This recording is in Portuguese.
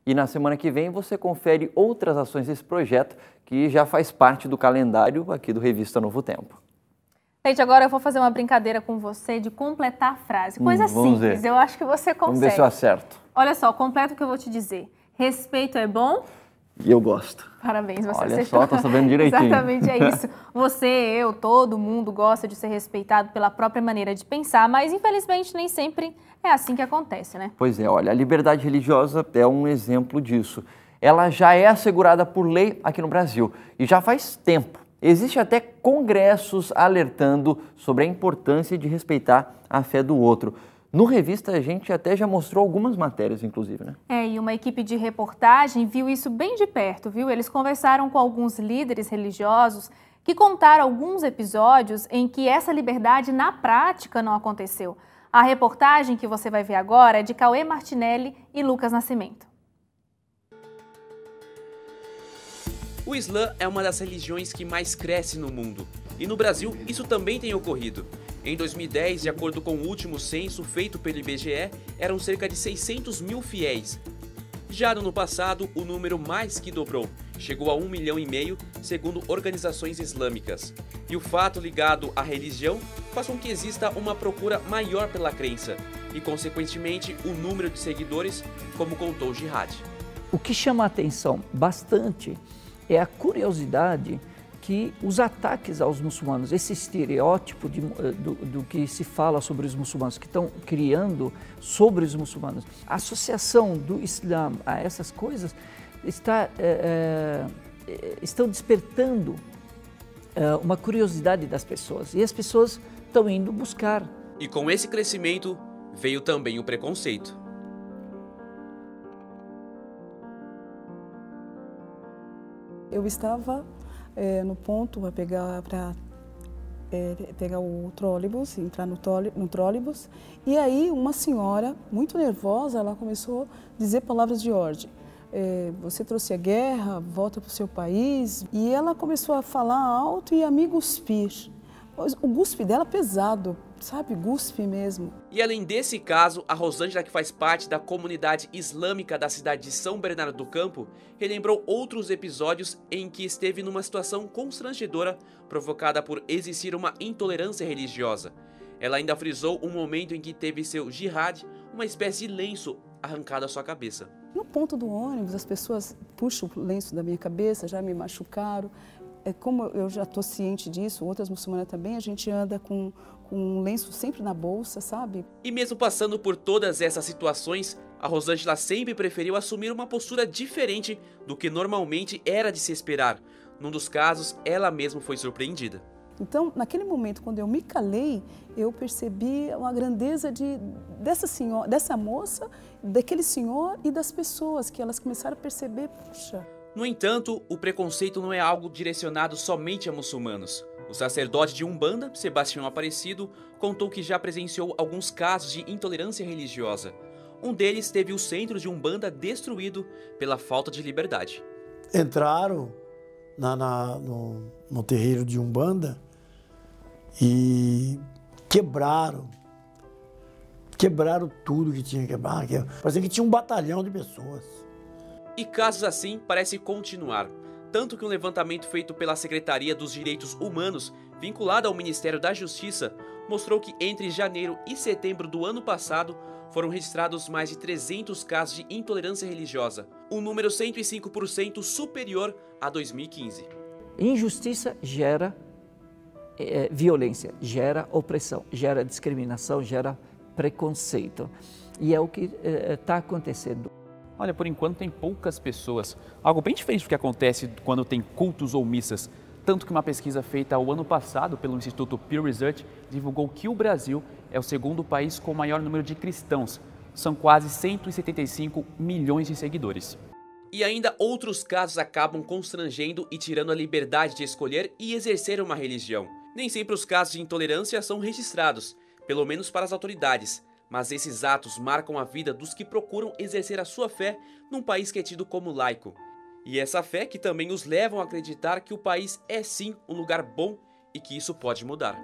E na semana que vem você confere outras ações desse projeto que já faz parte do calendário aqui do Revista Novo Tempo. Gente, agora eu vou fazer uma brincadeira com você de completar a frase. Coisa simples, eu acho que você consegue. Vamos ver se eu acerto. Olha só, completa o que eu vou te dizer. Respeito é bom? E eu gosto. Parabéns, você Olha acertou. só, tá sabendo direitinho. Exatamente, é isso. Você, eu, todo mundo gosta de ser respeitado pela própria maneira de pensar, mas infelizmente nem sempre é assim que acontece, né? Pois é, olha, a liberdade religiosa é um exemplo disso. Ela já é assegurada por lei aqui no Brasil e já faz tempo. Existe até congressos alertando sobre a importância de respeitar a fé do outro. No Revista, a gente até já mostrou algumas matérias, inclusive, né? E uma equipe de reportagem viu isso bem de perto, viu? Eles conversaram com alguns líderes religiosos que contaram alguns episódios em que essa liberdade na prática não aconteceu. A reportagem que você vai ver agora é de Cauê Martinelli e Lucas Nascimento. O Islã é uma das religiões que mais cresce no mundo. E no Brasil, isso também tem ocorrido. Em 2010, de acordo com o último censo feito pelo IBGE, eram cerca de 600 mil fiéis. Já no ano passado, o número mais que dobrou, chegou a 1,5 milhão, segundo organizações islâmicas. E o fato ligado à religião faz com que exista uma procura maior pela crença e, consequentemente, o número de seguidores, como contou o Jihad. O que chama a atenção bastante é a curiosidade que os ataques aos muçulmanos, esse estereótipo do que se fala sobre os muçulmanos, que estão criando sobre os muçulmanos, a associação do Islã a essas coisas estão despertando uma curiosidade das pessoas e as pessoas estão indo buscar. E com esse crescimento veio também o preconceito. Eu estava no ponto para pegar o trólebus, entrar no trólebus, e aí uma senhora, muito nervosa, ela começou a dizer palavras de ordem. Você trouxe a guerra, volta para o seu país. E ela começou a falar alto e a me cuspir. O guspe dela pesado, sabe? Guspe mesmo. E além desse caso, a Rosângela, que faz parte da comunidade islâmica da cidade de São Bernardo do Campo, relembrou outros episódios em que esteve numa situação constrangedora provocada por existir uma intolerância religiosa. Ela ainda frisou um momento em que teve seu jihad, uma espécie de lenço, arrancado à sua cabeça. No ponto do ônibus, as pessoas puxam o lenço da minha cabeça, já me machucaram. Como eu já estou ciente disso, outras muçulmanas também, a gente anda com um lenço sempre na bolsa, sabe? E mesmo passando por todas essas situações, a Rosângela sempre preferiu assumir uma postura diferente do que normalmente era de se esperar. Num dos casos, ela mesma foi surpreendida. Então, naquele momento, quando eu me calei, eu percebi a grandeza dessa moça, daquele senhor e das pessoas, que elas começaram a perceber, puxa... No entanto, o preconceito não é algo direcionado somente a muçulmanos. O sacerdote de Umbanda, Sebastião Aparecido, contou que já presenciou alguns casos de intolerância religiosa. Um deles teve o centro de Umbanda destruído pela falta de liberdade. Entraram no terreiro de Umbanda e quebraram tudo que tinha que quebrar. Parecia que tinha um batalhão de pessoas. E casos assim parecem continuar, tanto que um levantamento feito pela Secretaria dos Direitos Humanos, vinculado ao Ministério da Justiça, mostrou que entre janeiro e setembro do ano passado foram registrados mais de 300 casos de intolerância religiosa, um número 105% superior a 2015. Injustiça gera violência, gera opressão, gera discriminação, gera preconceito. E é o que está acontecendo. Olha, por enquanto tem poucas pessoas, algo bem diferente do que acontece quando tem cultos ou missas. Tanto que uma pesquisa feita o ano passado pelo Instituto Pew Research divulgou que o Brasil é o segundo país com o maior número de cristãos. São quase 175 milhões de seguidores. E ainda outros casos acabam constrangendo e tirando a liberdade de escolher e exercer uma religião. Nem sempre os casos de intolerância são registrados, pelo menos para as autoridades. Mas esses atos marcam a vida dos que procuram exercer a sua fé num país que é tido como laico. E essa fé que também os levam a acreditar que o país é sim um lugar bom e que isso pode mudar.